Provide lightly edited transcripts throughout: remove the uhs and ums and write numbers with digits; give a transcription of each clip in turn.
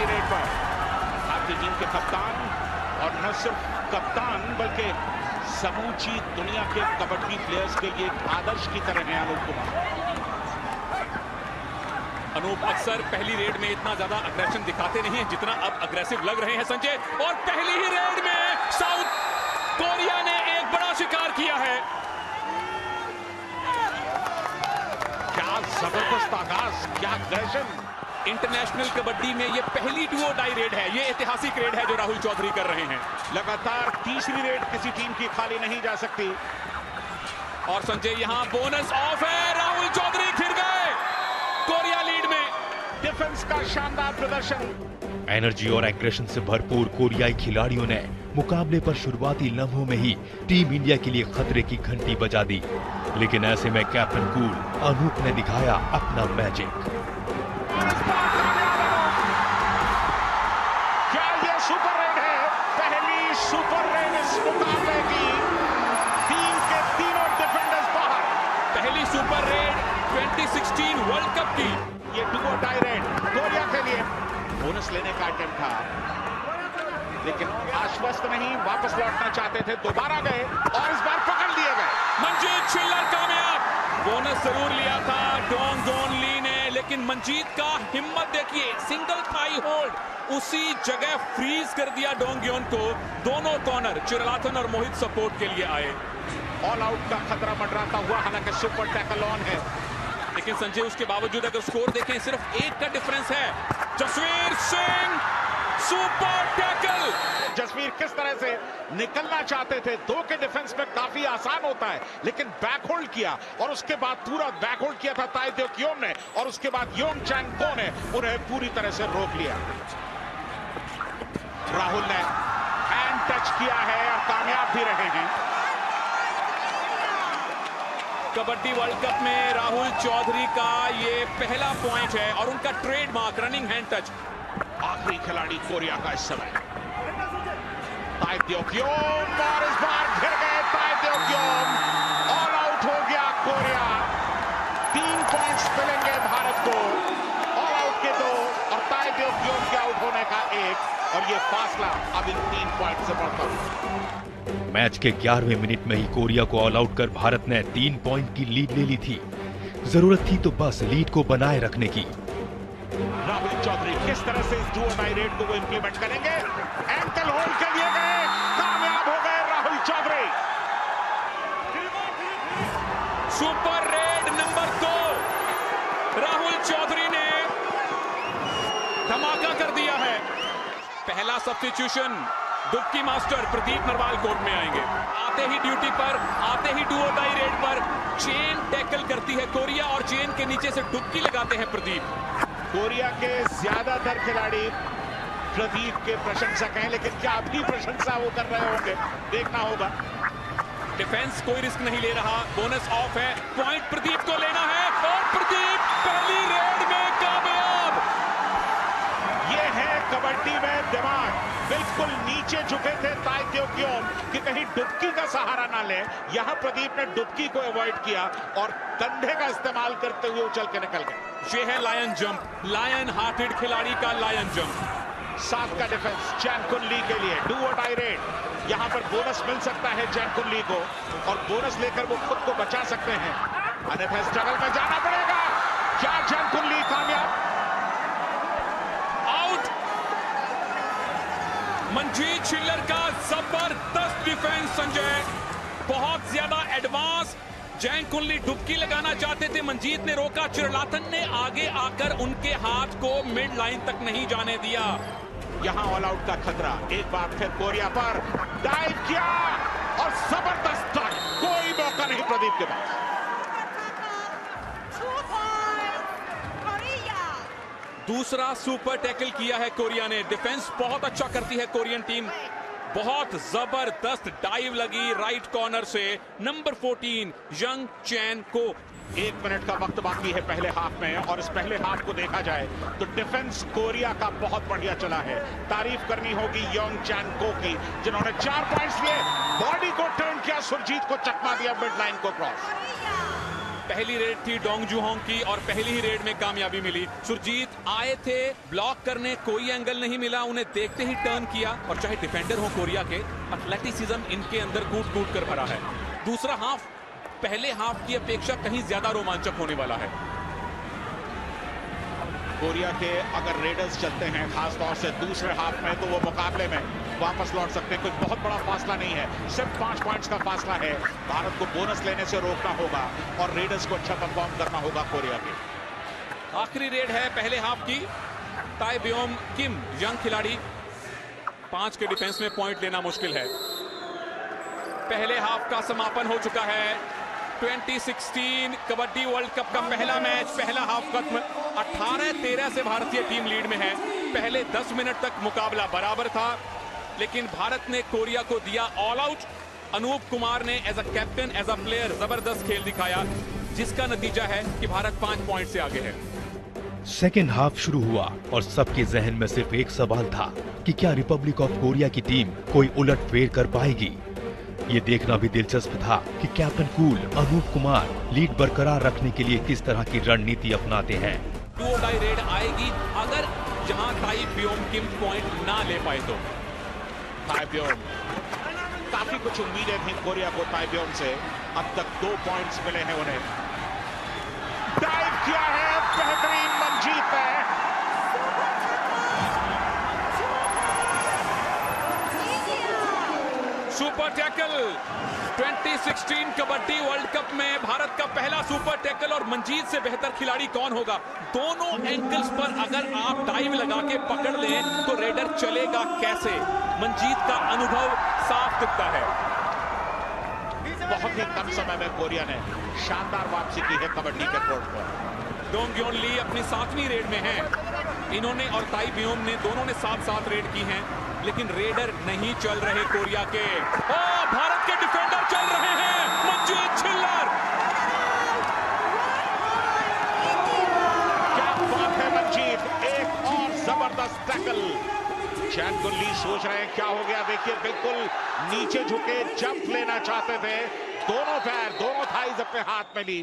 पहली रेड पर भारतीय टीम के कप्तान, और न सिर्फ कप्तान बल्कि समूची दुनिया के कबड्डी प्लेयर्स के लिए एक आदर्श की तरह है अनूप कुमार। अनूप अक्सर पहली रेड में इतना ज्यादा अग्रेशन दिखाते नहीं है जितना अब अग्रेसिव लग रहे हैं संजय, और पहली ही रेड में साउथ कोरिया ने एक बड़ा शिकार किया है। क्या जबरदस्त आगाज, क्या अग्रेशन। इंटरनेशनल कबड्डी में ये पहली डुओ डाई रेड है, ये ऐतिहासिक रेड है जो राहुल चौधरी कर रहे हैं। लगातार तीसरी रेड किसी टीम की खाली नहीं जा सकती। और संजय यहां बोनस ऑफ है, राहुल चौधरी घिर गए कोरिया लीड में। डिफेंस का शानदार प्रदर्शन। एनर्जी और एग्रेशन से भरपूर कोरियाई खिलाड़ियों ने मुकाबले पर शुरुआती लम्हों में ही टीम इंडिया के लिए खतरे की घंटी बजा दी, लेकिन ऐसे में कैप्टन कूल अनूप ने दिखाया अपना मैजिक। क्या ये सुपर रेड है? पहली सुपर रेड इस मुकाबले की। टीम के तीनों डिफेंडर्स बाहर। पहली सुपर रेड 2016 वर्ल्ड कप की। ये डुओ डाई रेड कोरिया के लिए बोनस लेने का अटेम्प्ट था, लेकिन आश्वस्त नहीं, वापस लौटना चाहते थे, दोबारा गए और इस बार पकड़ लिए गए। मंजीत छिल्लर कामयाब। बोनस जरूर लिया था डोंग जोन ली ने, लेकिन मंजीत का हिम्मत देखिए, सिंगल थाई होल्ड उसी जगह फ्रीज कर दिया डोंगयोन को। दोनों कॉर्नर चिरलाथन और मोहित सपोर्ट के लिए आए। ऑल आउट का खतरा मंडराता हुआ, हालांकि सुपर टैकल ऑन है, लेकिन संजय उसके बावजूद अगर स्कोर देखें सिर्फ एक का डिफरेंस है। Jasvir Singh super tackle. जसवीर किस तरह से निकलना चाहते थे, दो के डिफेंस में काफी आसान होता है, लेकिन बैक होल्ड किया और उसके बाद पूरा बैक होल्ड किया था ताई देव क्योम ने, और उसके बाद योंग चैन को ने उन्हें पूरी तरह से रोक लिया। राहुल ने हैंड टच किया है और कामयाब भी रहे हैं। कबड्डी वर्ल्ड कप में राहुल चौधरी का ये पहला पॉइंट है और उनका ट्रेडमार्क रनिंग हैंड टच। आखिरी खिलाड़ी कोरिया का इस समय ताई देव क्योम, और इस बार घिर गए ताई देव क्योम। ऑल आउट हो गया कोरिया। 3 पॉइंट्स मिलेंगे भारत को, ऑल आउट के 2 और ताई देव क्योम के आउट होने का 1, और ये फासला अब इन 3 पॉइंट से बढ़ता है। मैच के 11वें मिनट में ही कोरिया को ऑल आउट कर भारत ने 3 पॉइंट की लीड ले ली थी। जरूरत थी तो बस लीड को बनाए रखने की। राहुल चौधरी किस तरह से इस डुओ डाई रेड को वो इंप्लीमेंट करेंगे। एंकल होल्ड के लिए गए, कामयाब हो गए Rahul Chaudhary. Super raid number 2 Rahul Chaudhary ने धमाका कर दिया है। पहला सब्स्टिट्यूशन डुबकी मास्टर प्रदीप नरवाल कोर्ट में आएंगे। आते ही ड्यूटी पर, आते ही डुओ डाई रेड पर चेन टैकल करती है कोरिया और चेन के नीचे से डुबकी लगाते हैं प्रदीप। कोरिया के ज्यादातर खिलाड़ी प्रदीप के प्रशंसक हैं, लेकिन क्या अपनी प्रशंसा वो कर रहे होंगे, देखना होगा। डिफेंस कोई रिस्क नहीं ले रहा, बोनस ऑफ है, पॉइंट प्रदीप को लेना है और प्रदीप पहली रेड में कामयाब। ये है कबड्डी में दिमाग। बिल्कुल नीचे झुके थे ताई देव क्योम कि कहीं डुबकी का सहारा ना ले। यहां प्रदीप ने डुबकी को अवॉइड किया और कंधे का इस्तेमाल करते हुए उछल के निकल गए। ये है लायन जंप, लायन हार्टेड खिलाड़ी का लायन जंप। 7 का डिफेंस चैन कुन ली के लिए डुओ डाई रेड। यहां पर बोनस मिल सकता है चैन कुन ली को, और बोनस लेकर वो खुद को बचा सकते हैं, अन्यथा स्ट्रगल में जाना पड़ेगा। क्या चैन कुन ली कामयाब? आउट। मंजीत छिल्लर का जबरदस्त डिफेंस संजय, बहुत ज्यादा एडवांस। जैन कुनली डुबकी लगाना चाहते थे, मंजीत ने रोका, चिरलाथन ने आगे आकर उनके हाथ को मिड लाइन तक नहीं जाने दिया। यहां ऑल आउट का खतरा एक बार फिर कोरिया पर। डाइव किया और जबरदस्त डाइव, कोई मौका नहीं प्रदीप के पास। दूसरा सुपर टैकल किया है कोरिया ने। डिफेंस बहुत अच्छा करती है कोरियन टीम। बहुत जबरदस्त डाइव लगी राइट कॉर्नर से नंबर 14 यंग चैन को। 1 मिनट का वक्त बाकी है पहले हाफ में, और इस पहले हाफ को देखा जाए तो डिफेंस कोरिया का बहुत बढ़िया चला है। तारीफ करनी होगी योंग चैन को की, जिन्होंने 4 पॉइंट्स लिए, बॉडी को टर्न किया, सुरजीत को चकमा दिया, मिड लाइन को क्रॉस। पहली रेड थी डोंग जुहोंग की और पहली ही रेड में कामयाबी मिली। सुरजीत आए थे ब्लॉक करने, कोई एंगल नहीं मिला, उन्हें देखते ही टर्न किया और चाहे डिफेंडर हो कोरिया के, एथलेटिसिज्म इनके अंदर कूट कूट कर भरा है। दूसरा हाफ पहले हाफ की अपेक्षा कहीं ज्यादा रोमांचक होने वाला है। कोरिया के अगर रेडर्स चलते हैं खासतौर से दूसरे हाफ में, तो वो मुकाबले में वापस लौट सकते हैं। कोई बहुत बड़ा फासला नहीं है, सिर्फ 5 पॉइंट्स का फासला है। भारत को बोनस लेने से रोकना होगा और रेडर्स को अच्छा परफॉर्म करना होगा कोरिया के। आखिरी रेड है पहले हाफ की। ताई ब्योम किम यंग खिलाड़ी, 5 के डिफेंस में पॉइंट लेना मुश्किल है। पहले हाफ का समापन हो चुका है। 2016 कबड्डी वर्ल्ड कप का पहला मैच, पहला हाफ खत्म। 18-13 से भारतीय टीम लीड में है। पहले 10 मिनट तक मुकाबला बराबर था, लेकिन भारत ने कोरिया को दिया ऑल आउट। अनूप कुमार ने as a captain, as a player जबरदस्त खेल दिखाया, जिसका नतीजा है कि भारत 5 पॉइंट से आगे है। सेकेंड हाफ शुरू हुआ और सबके जहन में सिर्फ एक सवाल था कि क्या रिपब्लिक ऑफ कोरिया की टीम कोई उलटफेर कर पाएगी। ये देखना भी दिलचस्प था कि captain cool Anup Kumar lead बरकरार रखने के लिए किस तरह की रणनीति अपनाते हैं। 2 डाई रेड आएगी अगर जहां ताई ब्योम किम पॉइंट ना ले पाए तो। ताई ब्योम, काफी कुछ उम्मीदें थी कोरिया को ताई ब्योम से, अब तक 2 पॉइंट्स मिले हैं उन्हें। डाइव किया है, बेहतरीन मंजीत है। Super tackle. 2016 kabaddi world cup में भारत का पहला सुपर टैकल, और मंजीत से बेहतर खिलाड़ी कौन होगा। दोनों एंकल्स पर अगर आप डाइव लगा के पकड़ लें तो रेडर चलेगा कैसे। मंजीत का अनुभव साफ दिखता है। बहुत ही कम समय में कोरिया ने शानदार वापसी की है कबड्डी के कोर्ट पर। डोंगयोन ली अपनी 7वीं रेड में है। इन्होंने और ताई ब्योम ने दोनों ने 7-7 रेड की हैं, लेकिन रेडर नहीं चल रहे कोरिया के। भारत के डिफेंडर चल रहे हैं। मंजीत छिल्लर, क्या बात है मंजीत, एक और जबरदस्त टैकल। चैन गुल्ली सोच रहे हैं क्या हो गया, देखिए बिल्कुल नीचे झुके जंप लेना चाहते थे, दोनों पैर दोनों थाइज अपने हाथ में ली।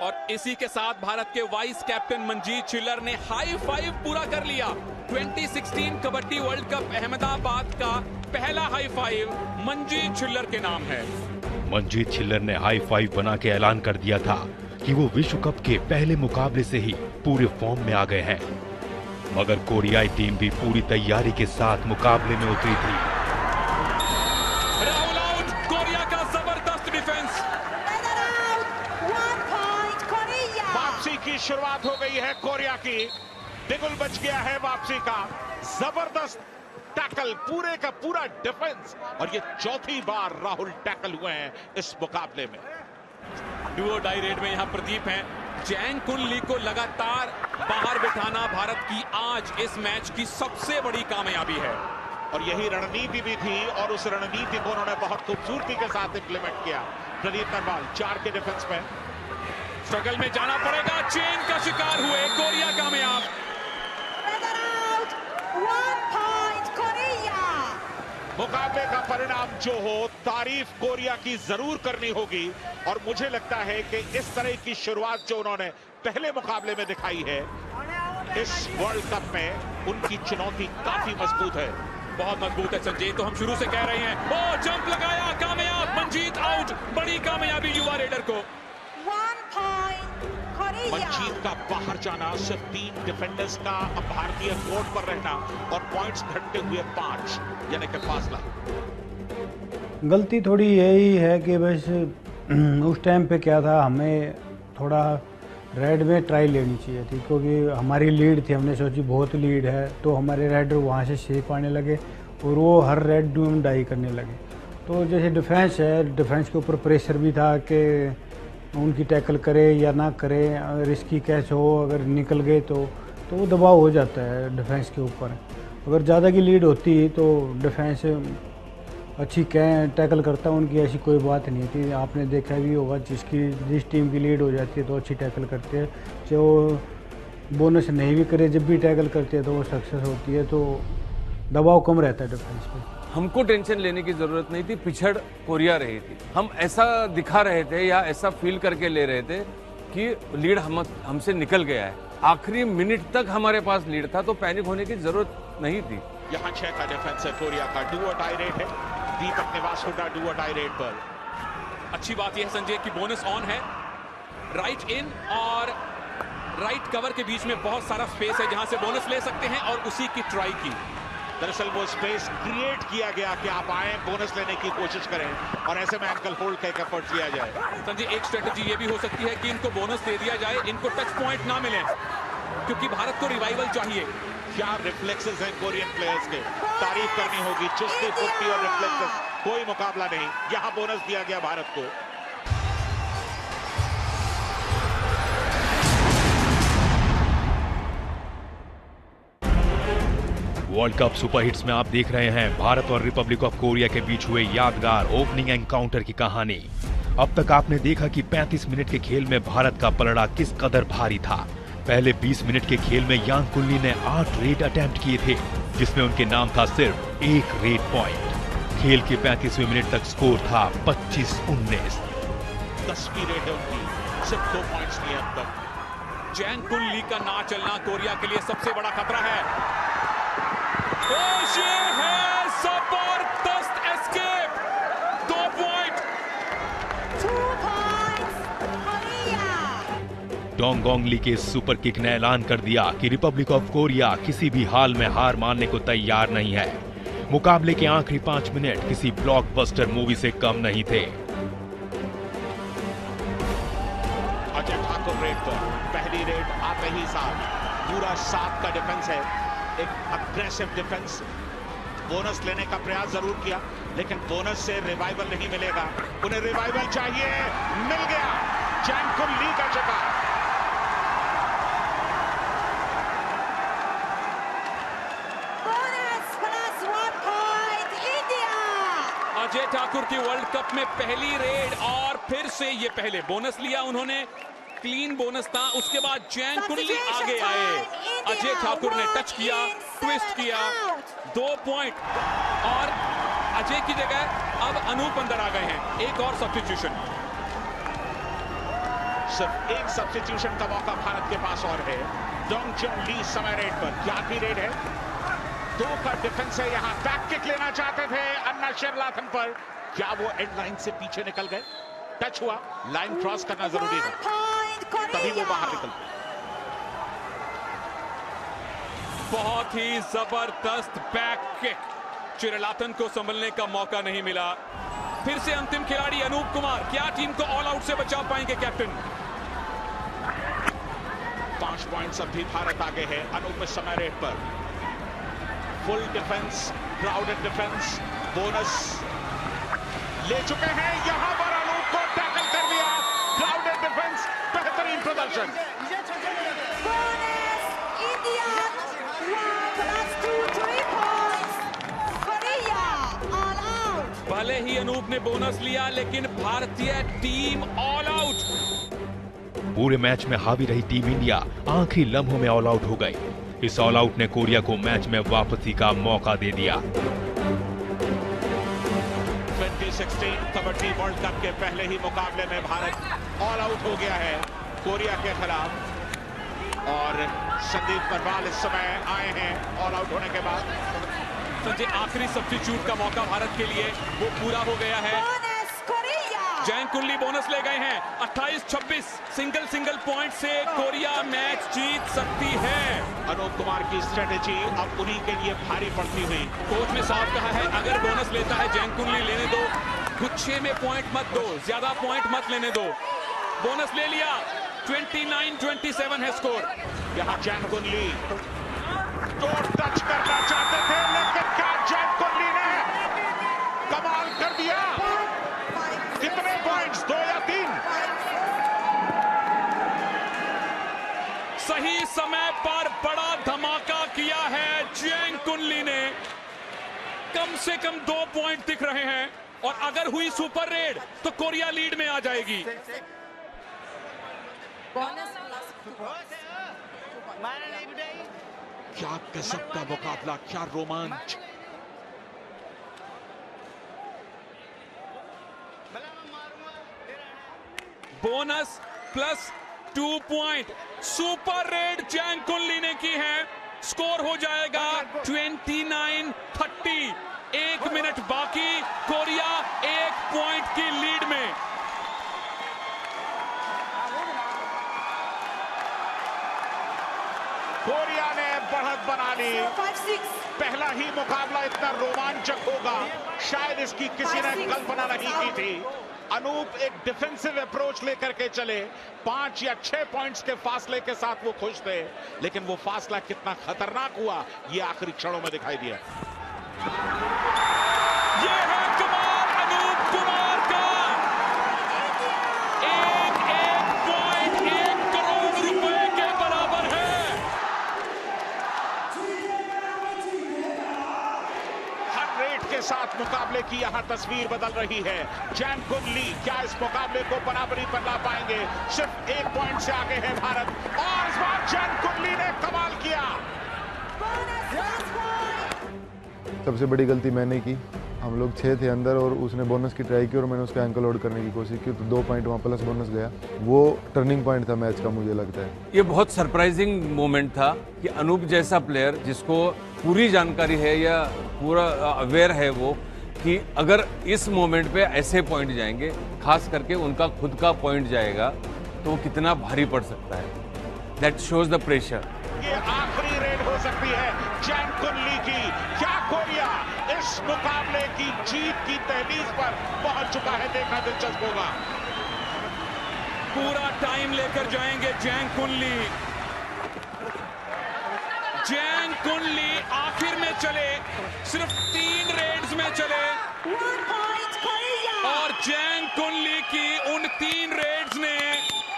और इसी के साथ भारत के वाइस कैप्टन मंजीत छिल्लर ने हाई फाइव पूरा कर लिया। 2016 कबड्डी वर्ल्ड कप अहमदाबाद का पहला हाई फाइव मंजीत छिल्लर के नाम है। मंजीत छिल्लर ने हाई फाइव बना के ऐलान कर दिया था कि वो विश्व कप के पहले मुकाबले से ही पूरे फॉर्म में आ गए हैं। मगर कोरियाई टीम भी पूरी तैयारी के साथ मुकाबले में उतरी थी। राहुल आउट, कोरिया का जबरदस्त डिफेंस। वापसी की शुरुआत हो गई है कोरिया की, बिगुल बच गया है वापसी का। जबरदस्त टैकल, पूरे का पूरा डिफेंस, और ये 4थी बार राहुल टैकल हुए हैं इस मुकाबले में। डुओ डाई रेड में यहां प्रदीप हैं। जैंग कुन ली को लगातार बाहर बिठाना भारत की आज इस मैच की सबसे बड़ी कामयाबी है। और यही रणनीति भी थी, और उस रणनीति को उन्होंने बहुत खूबसूरती के साथ इंप्लीमेंट किया। प्रदीप नरवाल 4 के डिफेंस में। स्ट्रगल में जाना पड़ेगा, चेन का शिकार हुए कोरिया कामयाब। मुकाबले का परिणाम जो हो, तारीफ कोरिया की जरूर करनी होगी, और मुझे लगता है कि इस तरह की शुरुआत जो उन्होंने पहले मुकाबले में दिखाई है इस वर्ल्ड कप में, उनकी चुनौती काफी मजबूत है। बहुत मजबूत है संजय, तो हम शुरू से कह रहे हैं। ओ जंप लगाया, कामयाब, मंजीत आउट। बड़ी कामयाबी युवा रेडर को। मंजीत का बाहर जाना, सिर्फ 3 डिफेंडर्स का अब भारतीय कोर्ट पर रहना, और पॉइंट्स घटते हुए 5, यानी कि फासला। गलती थोड़ी यही है कि बस उस टाइम पे क्या था, हमें थोड़ा रेड में ट्राई लेनी चाहिए थी, क्योंकि हमारी लीड थी। हमने सोची बहुत लीड है, तो हमारे रेडर वहाँ से शेप आने लगे और वो हर रेड में डाई करने लगे। तो जैसे डिफेंस है, डिफेंस के ऊपर प्रेशर भी था कि उनकी टैकल करे या ना करे, रिस्की कैच हो, अगर निकल गए तो वो दबाव हो जाता है डिफेंस के ऊपर। अगर ज़्यादा की लीड होती तो डिफेंस अच्छी टैकल करता, उनकी ऐसी कोई बात नहीं थी। आपने देखा भी होगा, जिस टीम की लीड हो जाती है तो अच्छी टैकल करते हैं, जो बोनस नहीं भी करे जब भी टैकल करते हैं तो वो सक्सेस होती है, तो दबाव कम रहता है डिफेंस पे। हमको टेंशन लेने की जरूरत नहीं थी, पिछड़ कोरिया रही थी। हम ऐसा दिखा रहे थे या ऐसा फील करके ले रहे थे कि लीड हमसे निकल गया है। आखिरी मिनट तक हमारे पास लीड था, तो पैनिक होने की जरूरत नहीं थी। यहाँ 6 का डिफेंस है कोरिया का, डू और डाई रेट है। दीपक निवास हुड्डा डू और डाई रेट पर। अच्छी बात यह है संजय कि बोनस ऑन है। राइट इन और राइट कवर के बीच में बहुत सारा स्पेस है जहां से बोनस ले सकते हैं और उसी की ट्राई की। दरअसल वो स्पेस क्रिएट किया गया कि आप आए, बोनस लेने की कोशिश करें और ऐसे में एंकल होल्ड का एक एफर्ट किया जाए। संजय एक स्ट्रेटजी ये भी हो सकती है कि इनको बोनस दे दिया जाए, इनको टच पॉइंट ना मिले, क्योंकि भारत को रिवाइवल चाहिए। क्या रिफ्लेक्सेस हैं कोरियन प्लेयर्स के, तारीफ करनी होगी। चुस्ती फुर्ती और रिफ्लेक्सेस, कोई मुकाबला नहीं। यहां बोनस दिया गया भारत को। वर्ल्ड कप सुपर हिट्स में आप देख रहे हैं भारत और रिपब्लिक ऑफ कोरिया के बीच हुए यादगार ओपनिंग एनकाउंटर की कहानी। अब तक आपने देखा कि 35 मिनट के खेल में भारत का पलड़ा किस कदर भारी था। पहले 20 मिनट के खेल में यांग कुनली ने 8 रेड अटेम्प्ट किए थे, जिसमें उनके नाम था सिर्फ 1 रेड पॉइंट। खेल के 35वें मिनट तक स्कोर था 25-19। 10वीं रेड है उनकी, सिर्फ 2 पॉइंट्स लिए अब तक। जैंग कुनली का ना चलना कोरिया के लिए सबसे बड़ा खतरा है। ये है जबरदस्त escape, 2 point. 2 points Korea. Donggeon Lee के सुपर किक ने ऐलान कर दिया कि रिपब्लिक ऑफ कोरिया किसी भी हाल में हार मानने को तैयार नहीं है। मुकाबले के आखिरी 5 मिनट किसी ब्लॉकबस्टर मूवी से कम नहीं थे। अजय ठाकुर रेड पर, पहली रेड आते ही साथ पूरा 7 का डिफेंस है, एक अग्रेसिव डिफेंस। बोनस लेने का प्रयास जरूर किया, लेकिन बोनस से रिवाइवल नहीं मिलेगा। उन्हें रिवाइवल चाहिए, मिल गया। जैंग कुनली का शिकार। Bonus plus 1 point India. Ajay Thakur की वर्ल्ड कप में पहली रेड और फिर से ये पहले बोनस लिया उन्होंने। क्लीन बोनस था, उसके बाद जैंग कुनली आगे आए। अजय ठाकुर ने टच किया, ट्विस्ट किया, 2 पॉइंट। और अजय की जगह अब अनूप अंदर आ गए हैं। एक और सब्स्टिट्यूशन, सिर्फ एक सब्स्टिट्यूशन का मौका भारत के पास और है। डोंगजोन ली समय रेड पर, क्या भी रेड है। 2 का डिफेंस है। यहाँ बैक किक लेना चाहते थे अन्ना शेरलाथन पर, क्या वो एंड लाइन से पीछे निकल गए। टच हुआ, लाइन क्रॉस करना जरूरी था, तभी वो बाहर निकल। बहुत ही जबरदस्त बैक किक, शेरलाथन को संभलने का मौका नहीं मिला। फिर से अंतिम खिलाड़ी अनूप कुमार, क्या टीम को ऑल आउट से बचा पाएंगे कैप्टन? 5 पॉइंट्स अब भी भारत आगे है। अनूप इस समय रेड पर, full defence, crowded defence, bonus ले चुके हैं। यहां पर अनूप को टैकल कर दिया। क्राउडेड डिफेंस, बेहतरीन प्रदर्शन। Bonus India 1 plus 2 3 points Korea all out. भले ही अनूप ने बोनस लिया, लेकिन भारतीय टीम ऑल आउट। पूरे मैच में हावी रही टीम इंडिया आखिरी लम्हों में ऑल आउट हो गई। इस ऑल आउट ने कोरिया को मैच में वापसी का मौका दे दिया। 2016 कबड्डी वर्ल्ड कप के पहले ही मुकाबले में भारत ऑल आउट हो गया है कोरिया के खिलाफ। और संदीप परवाल इस समय आए हैं ऑल आउट होने के बाद। संजय, आखिरी सब्स्टिट्यूट का मौका भारत के लिए वो पूरा हो गया है। Bonus Korea. Jang Kun Lee bonus ले गए हैं। 28-26 सिंगल पॉइंट से कोरिया मैच जीत सकती है। अनूप कुमार की स्ट्रेटेजी अब उन्हीं के लिए भारी पड़ती हुई। कोच ने साफ कहा है, अगर बोनस लेता है जैंग कुनली, लेने दो, गुच्छे में पॉइंट मत दो, ज्यादा पॉइंट मत लेने दो। बोनस ले लिया, 29-27 है स्कोर। यहाँ जैंग कुनली तो टच करना चाहते थे, लेकिन क्या जैंग कुनली ने कमाल कर दिया। कितने पॉइंट्स, 2 या 3? सही समय पर बड़ा धमाका किया है जैंग कुनली ने। कम से कम 2 पॉइंट दिख रहे हैं, और अगर हुई सुपर रेड तो कोरिया लीड में आ जाएगी। क्या गजब का मुकाबला, क्या रोमांच। Bonus plus 2 point. Super raid Jang Kun Lee ने की है। स्कोर हो जाएगा 29-30। 1 मिनट बाकी, कोरिया 1 पॉइंट की लीड में। कोरिया ने बढ़त बना ली। 5-6. पहला ही मुकाबला इतना रोमांचक होगा, शायद इसकी किसी ने कल्पना नहीं की थी। अनूप एक डिफेंसिव अप्रोच लेकर के चले। 5 या 6 पॉइंट्स के फासले के साथ वो खुश थे, लेकिन वो फासला कितना खतरनाक हुआ, ये आखिरी क्षणों में दिखाई दिया। ये है कमाल अनूप कुमार का। एक पॉइंट 1 करोड़ रुपए के बराबर है। हर रेट के साथ मुकाबले की यहां तस्वीर बदल रही है। जैंग कुनली क्या इस मुकाबले को बराबरी पर ला पाएंगे? सिर्फ 1 पॉइंट से आगे है भारत, और इस बार जैंग कुनली ने कमाल किया। Bonus plus point. सबसे बड़ी गलती मैंने की। हम लोग 6 थे अंदर और उसने बोनस की ट्राई की और मैंने उसका एंकल लोड करने की कोशिश की, तो 2 पॉइंट वहाँ प्लस बोनस गया। वो टर्निंग पॉइंट था मैच का, मुझे लगता है। ये बहुत सरप्राइजिंग मोमेंट था कि अनूप जैसा प्लेयर जिसको पूरी जानकारी है या पूरा अवेयर है वो कि अगर इस मोमेंट पे ऐसे पॉइंट जाएंगे, खास करके उनका खुद का पॉइंट जाएगा, तो वो कितना भारी पड़ सकता है। That shows the pressure. ये आखिरी रेड हो सकती है जैंग कुनली की। क्या कोरिया इस मुकाबले की जीत की तहलीज पर पहुंच चुका है? देखना दिलचस्प होगा। पूरा टाइम लेकर जाएंगे जैंग कुनली। जैंग कुनली आखिर में चले, सिर्फ 3 रेड्स में चले, 1 point Korea. और जैंग कुनली की उन 3 रेड्स ने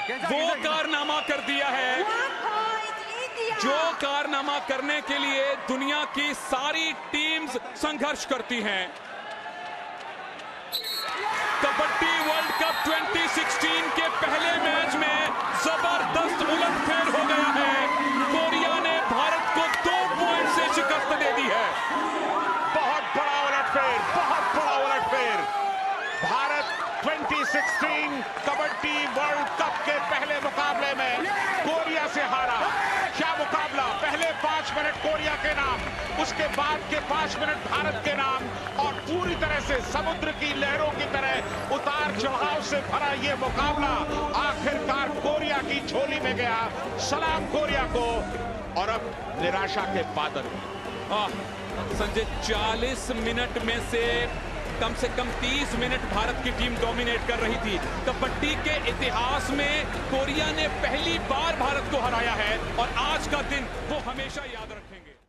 वो कारनामा कर दिया है 1 point India. जो कारनामा करने के लिए दुनिया की सारी टीम्स संघर्ष करती हैं। कबड्डी वर्ल्ड कप 2016 के पहले मैच में जबरदस्त उलटफेर हो गया है। कोरिया ने भारत को 2 पॉइंट से शिकस्त दे दी है। बहुत बड़ा उलटफेर, बहुत बड़ा उलटफेर। भारत 2016 कबड्डी वर्ल्ड कप के पहले मुकाबले में कोरिया से हारा। क्या मुकाबला! पहले 5 मिनट कोरिया के नाम, उसके बाद के 5 मिनट भारत के नाम, और पूरी तरह से समुद्र की लहरों की तरह उतार चढ़ाव से भरा ये मुकाबला आखिरकार कोरिया की झोली में गया। सलाम कोरिया को। और अब निराशा के बादल। संजय, 40 मिनट में से कम 30 मिनट भारत की टीम डोमिनेट कर रही थी। कबड्डी के इतिहास में कोरिया ने पहली बार भारत को हराया है, और आज का दिन वो हमेशा याद रखेंगे।